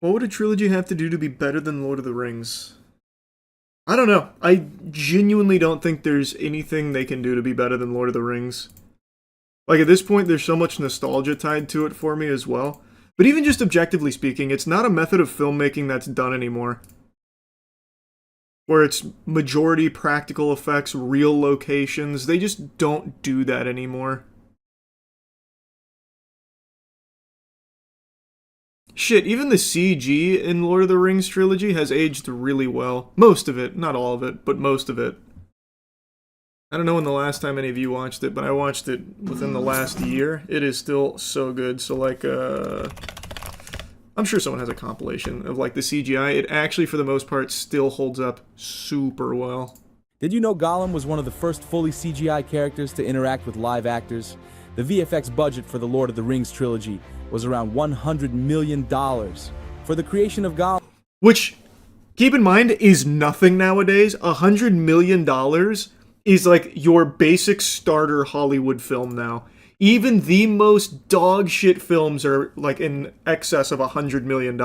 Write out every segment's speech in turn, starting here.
What would a trilogy have to do to be better than Lord of the Rings? I don't know. I genuinely don't think there's anything they can do to be better than Lord of the Rings. Like, at this point, there's so much nostalgia tied to it for me as well. But even just objectively speaking, it's not a method of filmmaking that's done anymore. Where it's majority practical effects, real locations. They just don't do that anymore. Shit, even the CG in Lord of the Rings trilogy has aged really well. Most of it, not all of it, but most of it. I don't know when the last time any of you watched it, but I watched it within the last year. It is still so good. So like, I'm sure someone has a compilation of like the CGI. It actually, for the most part, still holds up super well. Did you know Gollum was one of the first fully CGI characters to interact with live actors? The VFX budget for the Lord of the Rings trilogy was around $100 million. For the creation of Gollum, Which, keep in mind, is nothing nowadays. $100 million is like your basic starter Hollywood film now. Even the most dog shit films are like in excess of $100 million.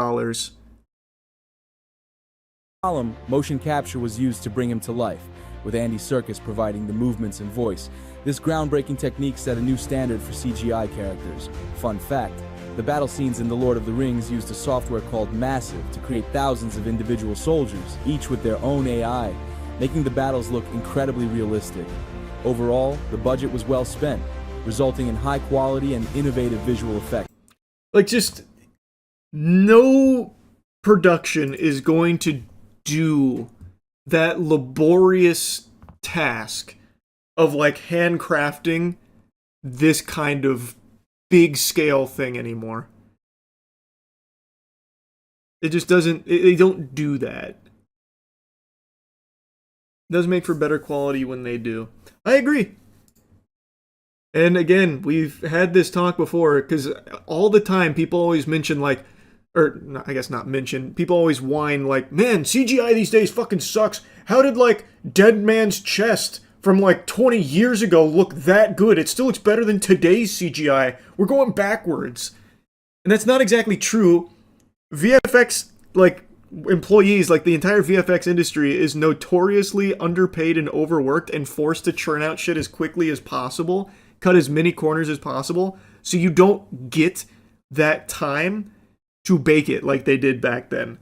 motion capture was used to bring him to life, with Andy Serkis providing the movements and voice. This groundbreaking technique set a new standard for CGI characters. Fun fact, the battle scenes in The Lord of the Rings used a software called Massive to create thousands of individual soldiers, each with their own AI, making the battles look incredibly realistic. Overall, the budget was well spent, resulting in high quality and innovative visual effects. Like, just no production is going to do that laborious task of like handcrafting this kind of big scale thing anymore. It just doesn't, they don't do that. It does make for better quality when they do. I agree. And again, we've had this talk before, because all the time people always mention like, or I guess not mention, people always whine like, man, CGI these days fucking sucks. How did like Dead Man's Chest from like 20 years ago look that good? It still looks better than today's CGI. We're going backwards. And that's not exactly true. VFX, like, employees, like the entire VFX industry, is notoriously underpaid and overworked and forced to churn out shit as quickly as possible, cut as many corners as possible, so you don't get that time to bake it like they did back then.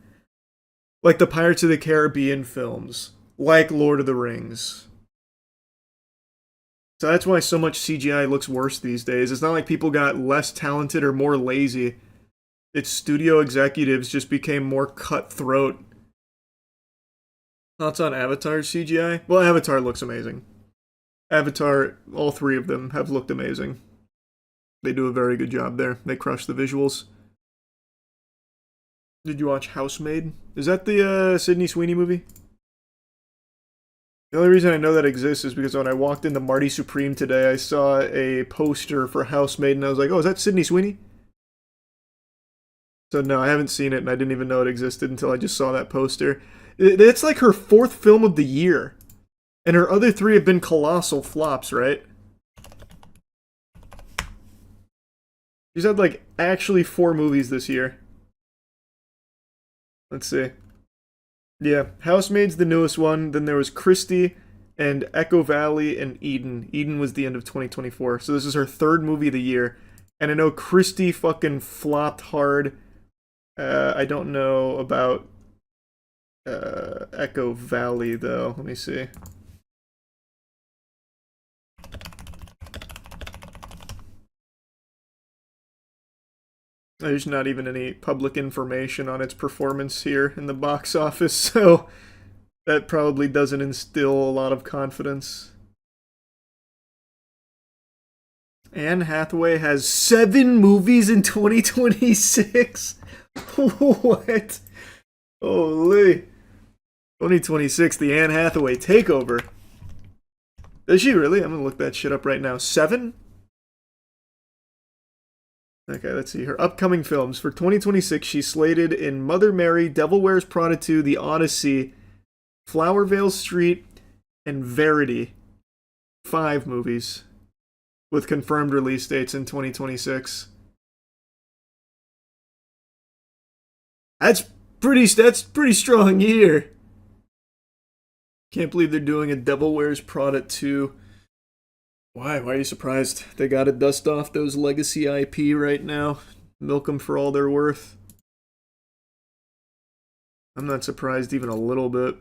Like the Pirates of the Caribbean films, like Lord of the Rings. So that's why so much CGI looks worse these days. It's not like people got less talented or more lazy. It's studio executives just became more cutthroat. Thoughts on Avatar's CGI? Well, Avatar looks amazing. Avatar, all three of them have looked amazing. They do a very good job there. They crush the visuals. Did you watch Housemaid? Is that the Sydney Sweeney movie? The only reason I know that exists is because when I walked into Marty Supreme today, I saw a poster for Housemaid, and I was like, oh, is that Sydney Sweeney? So no, I haven't seen it, and I didn't even know it existed until I just saw that poster. It's like her fourth film of the year. And her other three have been colossal flops, right? She's had, like, actually 4 movies this year. Let's see. Yeah, Housemaid's the newest one. Then there was Christie and Echo Valley and Eden. Eden was the end of 2024. So this is her third movie of the year. And I know Christie fucking flopped hard. I don't know about Echo Valley, though. Let me see. There's not even any public information on its performance here in the box office, so that probably doesn't instill a lot of confidence. Anne Hathaway has 7 movies in 2026? What? Holy. 2026, the Anne Hathaway takeover. Does she really? I'm gonna look that shit up right now. 7? Okay, let's see. Her upcoming films. For 2026, she's slated in Mother Mary, Devil Wears Prada 2, The Odyssey, Flowervale Street, and Verity. 5 movies. With confirmed release dates in 2026. That's pretty strong year. Can't believe they're doing a Devil Wears Prada 2. Why? Why are you surprised? They gotta dust off those legacy IP right now. Milk them for all they're worth. I'm not surprised even a little bit.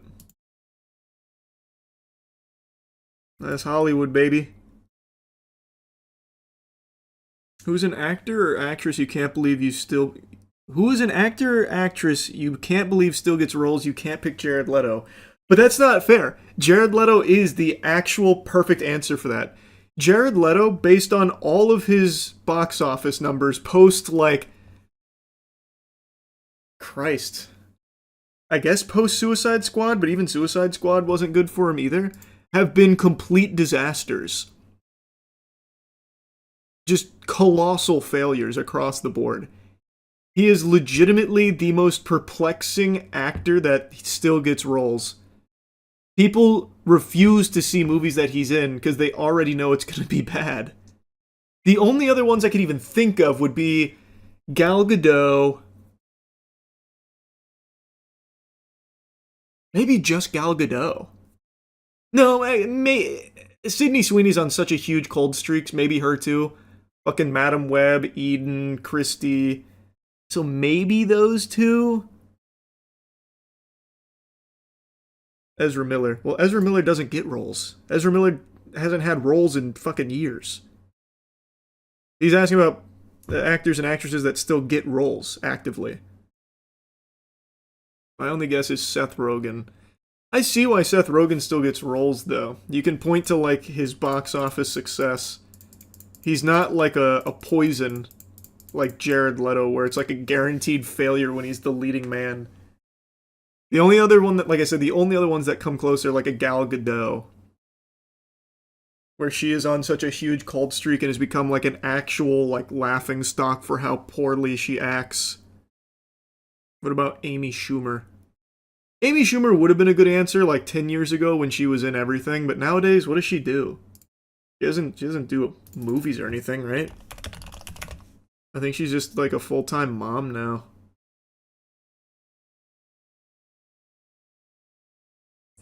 That's Hollywood, baby. Who's an actor or actress you can't believe you still... Who is an actor or actress you can't believe still gets roles you can't pick Jared Leto? But that's not fair. Jared Leto is the actual perfect answer for that. Jared Leto, based on all of his box office numbers, post like... Christ. I guess post Suicide Squad, but even Suicide Squad wasn't good for him either, have been complete disasters. Just colossal failures across the board. He is legitimately the most perplexing actor that still gets roles. People refuse to see movies that he's in because they already know it's going to be bad. The only other ones I could even think of would be Gal Gadot. Maybe just Gal Gadot. No, Sydney Sweeney's on such a huge cold streak. Maybe her too. Fucking Madam Web, Eden, Christie. So maybe those two? Ezra Miller. Well, Ezra Miller doesn't get roles. Ezra Miller hasn't had roles in fucking years. He's asking about actors and actresses that still get roles actively. My only guess is Seth Rogen. I see why Seth Rogen still gets roles, though. You can point to, like, his box office success. He's not like a Poison, like Jared Leto, where it's like a guaranteed failure when he's the leading man. The only other one that, like I said, the only other ones that come close are like a Gal Gadot, where she is on such a huge cold streak and has become like an actual like laughing stock for how poorly she acts. What about Amy Schumer? Amy Schumer would have been a good answer like 10 years ago when she was in everything, but nowadays, what does she do? She doesn't do movies or anything, right? I think she's just like a full-time mom now.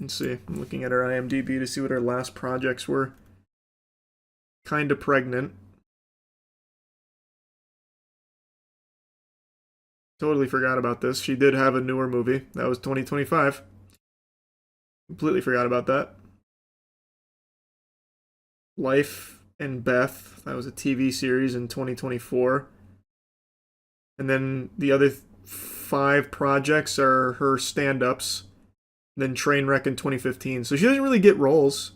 Let's see. I'm looking at her IMDb to see what her last projects were. Kinda Pregnant. Totally forgot about this. She did have a newer movie. That was 2025. Completely forgot about that. Life and Beth. That was a TV series in 2024. And then the other 5 projects are her stand-ups. Then Trainwreck in 2015. So she doesn't really get roles.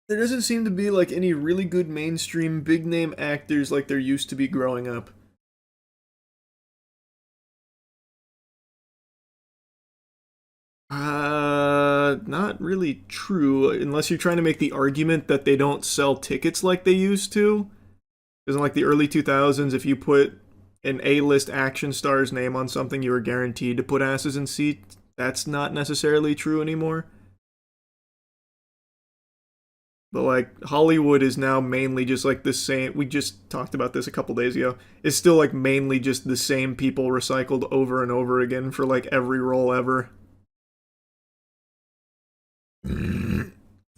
There doesn't seem to be like any really good mainstream big name actors like there used to be growing up. Not really true, unless you're trying to make the argument that they don't sell tickets like they used to. Because in like the early 2000s, if you put an A-list action star's name on something, you were guaranteed to put asses in seats. That's not necessarily true anymore. But like Hollywood is now mainly just like the same. We just talked about this a couple days ago. It's still like mainly just the same people recycled over and over again for like every role ever.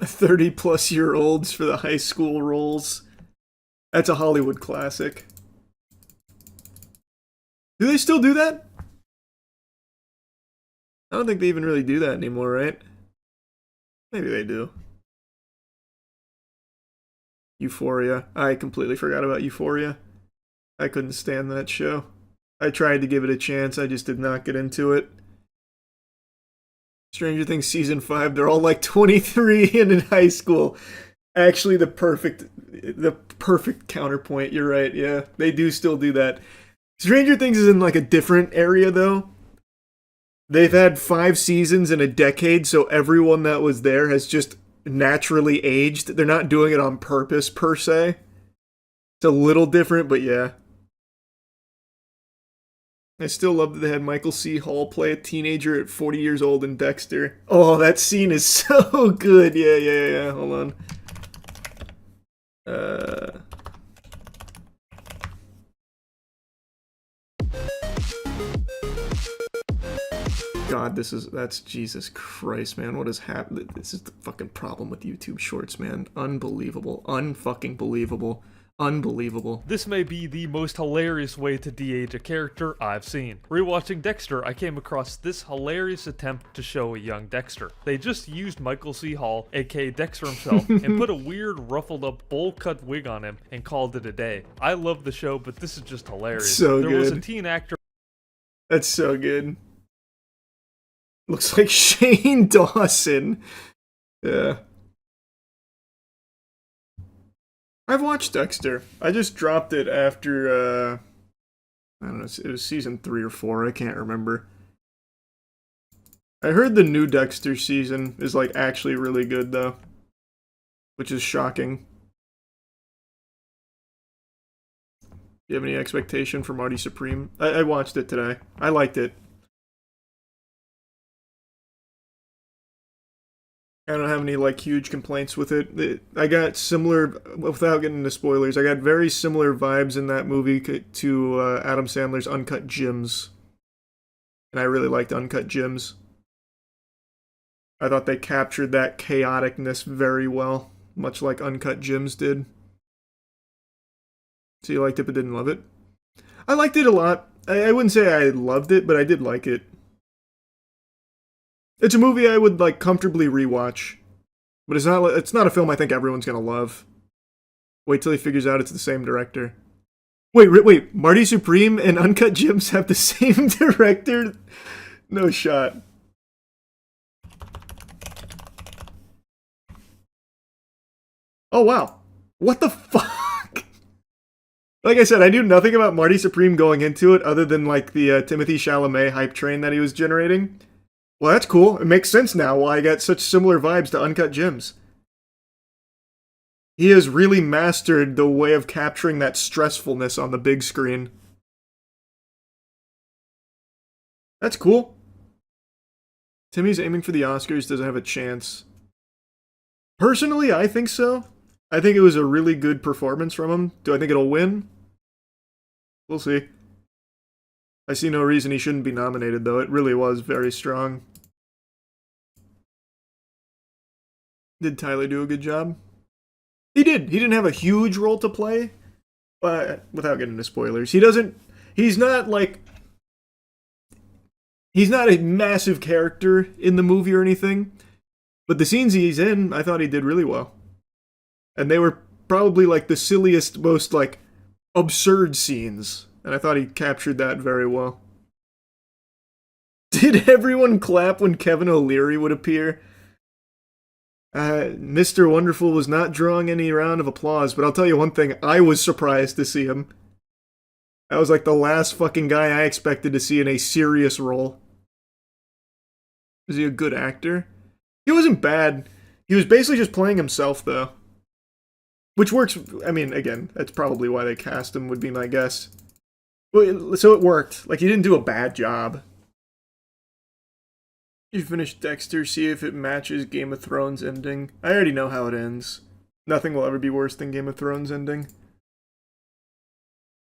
30-plus-year-olds for the high school roles. That's a Hollywood classic. Do they still do that? I don't think they even really do that anymore, right? Maybe they do. Euphoria. I completely forgot about Euphoria. I couldn't stand that show. I tried to give it a chance, I just did not get into it. Stranger Things Season 5, they're all like 23 and in high school. Actually, the perfect counterpoint, you're right, yeah. They do still do that. Stranger Things is in like a different area, though. They've had 5 seasons in a decade, so everyone that was there has just naturally aged. They're not doing it on purpose, per se. It's a little different, but yeah. I still love that they had Michael C. Hall play a teenager at 40 years old in Dexter. Oh, that scene is so good. Yeah. Hold on. God, that's Jesus Christ, man. What has happened? This is the fucking problem with YouTube Shorts, man. Unbelievable. Unfucking believable. Unbelievable. This may be the most hilarious way to de-age a character I've seen. Rewatching Dexter, I came across this hilarious attempt to show a young Dexter. They just used Michael C. Hall, aka Dexter himself, and put a weird ruffled up bowl cut wig on him and called it a day. I love the show, but this is just hilarious. So there was a good. teen actor. That's so good. Looks like Shane Dawson. Yeah. I've watched Dexter. I just dropped it after, I don't know, it was season 3 or 4, I can't remember. I heard the new Dexter season is, like, actually really good, though. Which is shocking. Do you have any expectation for Marty Supreme? I watched it today. I liked it. I don't have any, like, huge complaints with it. I got similar, without getting into spoilers, I got very similar vibes in that movie to Adam Sandler's Uncut Gems. And I really liked Uncut Gems. I thought they captured that chaoticness very well, much like Uncut Gems did. So you liked it but didn't love it? I liked it a lot. I wouldn't say I loved it, but I did like it. It's a movie I would, like, comfortably rewatch. But it's not a film I think everyone's gonna love. Wait till he figures out it's the same director. Wait, Marty Supreme and Uncut Gems have the same director? No shot. Oh, wow. What the fuck? Like I said, I knew nothing about Marty Supreme going into it other than, like, the Timothée Chalamet hype train that he was generating. Well, that's cool. It makes sense now why I got such similar vibes to Uncut Gems. He has really mastered the way of capturing that stressfulness on the big screen. That's cool. Timmy's aiming for the Oscars, doesn't have a chance. Personally, I think so. I think it was a really good performance from him. Do I think it'll win? We'll see. I see no reason he shouldn't be nominated, though. It really was very strong. Did Tyler do a good job? He did. He didn't have a huge role to play, but without getting into spoilers, he's not a massive character in the movie or anything, but the scenes he's in, I thought he did really well. And they were probably, like, the silliest, most, like, absurd scenes. And I thought he captured that very well. Did everyone clap when Kevin O'Leary would appear? Mr. Wonderful was not drawing any round of applause, but I'll tell you one thing, I was surprised to see him. That was like the last fucking guy I expected to see in a serious role. Is he a good actor? He wasn't bad. He was basically just playing himself, though. Which works, I mean, again, that's probably why they cast him, would be my guess. So it worked. Like, he didn't do a bad job. You finished Dexter, see if it matches Game of Thrones ending. I already know how it ends. Nothing will ever be worse than Game of Thrones ending.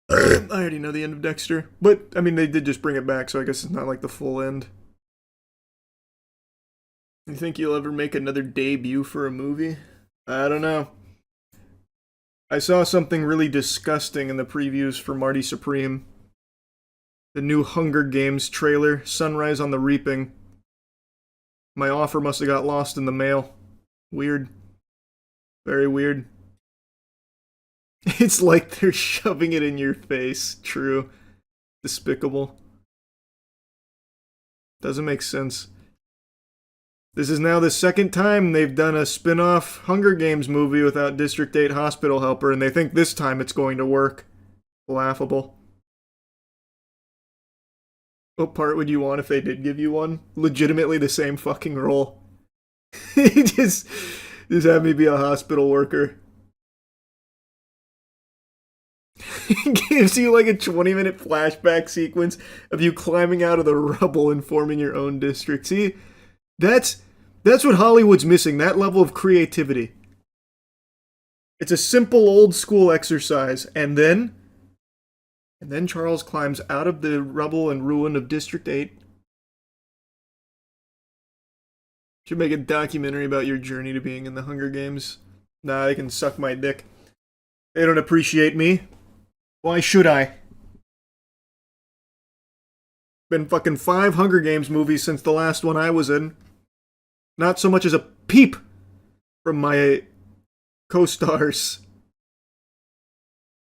I already know the end of Dexter. But, I mean, they did just bring it back, so I guess it's not like the full end. You think you'll ever make another debut for a movie? I don't know. I saw something really disgusting in the previews for Marty Supreme. The new Hunger Games trailer, Sunrise on the Reaping. My offer must have got lost in the mail. Weird. Very weird. It's like they're shoving it in your face. True. Despicable. Doesn't make sense. This is now the second time they've done a spin-off Hunger Games movie without District 8 hospital helper, and they think this time it's going to work. Laughable. What part would you want if they did give you one? Legitimately the same fucking role. just have me be a hospital worker. It gives you like a 20-minute flashback sequence of you climbing out of the rubble and forming your own district. See, that's what Hollywood's missing, that level of creativity. It's a simple old school exercise, and then And then Charles climbs out of the rubble and ruin of District 8. Should make a documentary about your journey to being in the Hunger Games. Nah, they can suck my dick. They don't appreciate me. Why should I? Been fucking 5 Hunger Games movies since the last one I was in. Not so much as a peep from my co-stars.